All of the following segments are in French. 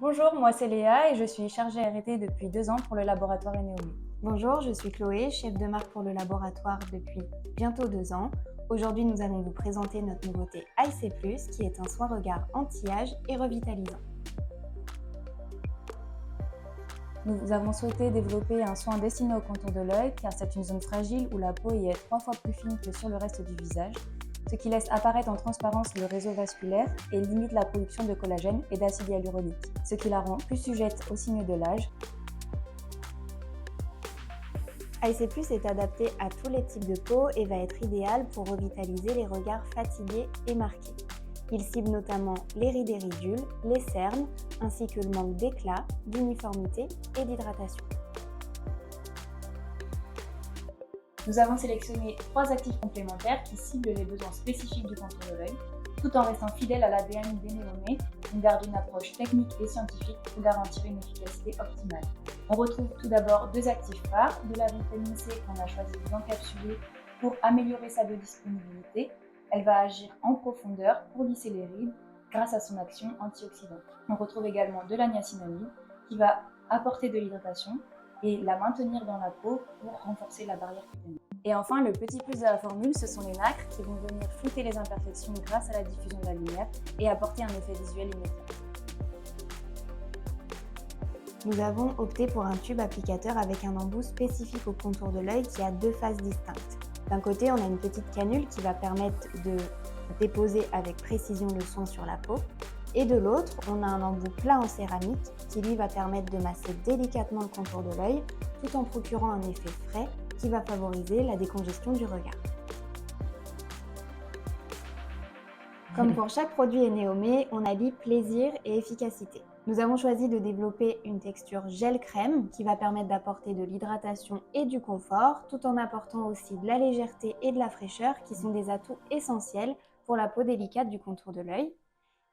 Bonjour, moi c'est Léa et je suis chargée R&D depuis 2 ans pour le laboratoire Eneomé. Bonjour, je suis Chloé, chef de marque pour le laboratoire depuis bientôt 2 ans. Aujourd'hui, nous allons vous présenter notre nouveauté IC+, qui est un soin regard anti-âge et revitalisant. Nous avons souhaité développer un soin destiné au contour de l'œil car c'est une zone fragile où la peau y est 3 fois plus fine que sur le reste du visage, ce qui laisse apparaître en transparence le réseau vasculaire et limite la production de collagène et d'acide hyaluronique, ce qui la rend plus sujette aux signes de l'âge. IC+, est adapté à tous les types de peau et va être idéal pour revitaliser les regards fatigués et marqués. Il cible notamment les rides et ridules, les cernes, ainsi que le manque d'éclat, d'uniformité et d'hydratation. Nous avons sélectionné 3 actifs complémentaires qui ciblent les besoins spécifiques du contour de l'œil, tout en restant fidèles à l'ADN d'Eneomé. On garde une approche technique et scientifique pour garantir une efficacité optimale. On retrouve tout d'abord 2 actifs phares, de la vitamine C qu'on a choisi d'encapsuler pour améliorer sa biodisponibilité. Elle va agir en profondeur pour lisser les rides grâce à son action antioxydante. On retrouve également de la niacinamide qui va apporter de l'hydratation et la maintenir dans la peau pour renforcer la barrière cutanée. Et enfin, le petit plus de la formule, ce sont les nacres qui vont venir flouter les imperfections grâce à la diffusion de la lumière et apporter un effet visuel immédiat. Nous avons opté pour un tube applicateur avec un embout spécifique au contour de l'œil qui a 2 phases distinctes. D'un côté, on a une petite canule qui va permettre de déposer avec précision le soin sur la peau. Et de l'autre, on a un embout plat en céramique qui lui va permettre de masser délicatement le contour de l'œil tout en procurant un effet frais qui va favoriser la décongestion du regard. Comme pour chaque produit Eneomé, on allie plaisir et efficacité. Nous avons choisi de développer une texture gel-crème qui va permettre d'apporter de l'hydratation et du confort, tout en apportant aussi de la légèreté et de la fraîcheur qui sont des atouts essentiels pour la peau délicate du contour de l'œil.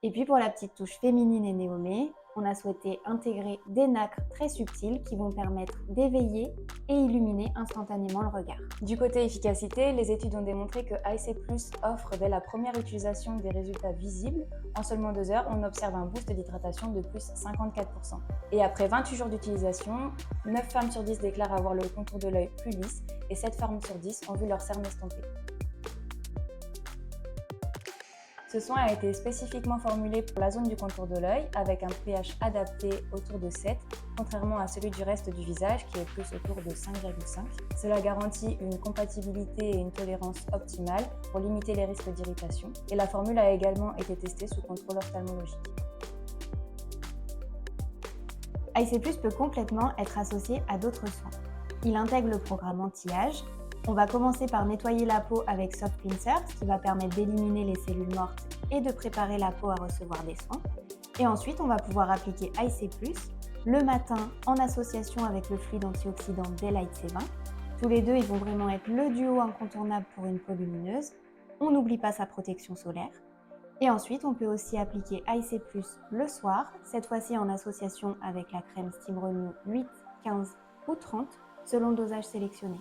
Et puis pour la petite touche féminine Eneomé, on a souhaité intégrer des nacres très subtiles qui vont permettre d'éveiller et illuminer instantanément le regard. Du côté efficacité, les études ont démontré que IC+ offre dès la première utilisation des résultats visibles. En seulement 2 heures, on observe un boost d'hydratation de plus 54%. Et après 28 jours d'utilisation, 9 femmes sur 10 déclarent avoir le contour de l'œil plus lisse et 7 femmes sur 10 ont vu leur cerne estompée. Ce soin a été spécifiquement formulé pour la zone du contour de l'œil avec un pH adapté autour de 7, contrairement à celui du reste du visage qui est plus autour de 5,5. Cela garantit une compatibilité et une tolérance optimale pour limiter les risques d'irritation. Et la formule a également été testée sous contrôle ophtalmologique. IC+ peut complètement être associé à d'autres soins. Il intègre le programme anti-âge. On va commencer par nettoyer la peau avec Soft Cleanser, ce qui va permettre d'éliminer les cellules mortes et de préparer la peau à recevoir des soins. Et ensuite, on va pouvoir appliquer IC+, le matin en association avec le fluide antioxydant Daylight C20. Tous les deux, ils vont vraiment être le duo incontournable pour une peau lumineuse. On n'oublie pas sa protection solaire. Et ensuite, on peut aussi appliquer IC+, le soir, cette fois-ci en association avec la crème Steam Renew 8, 15 ou 30, selon le dosage sélectionné.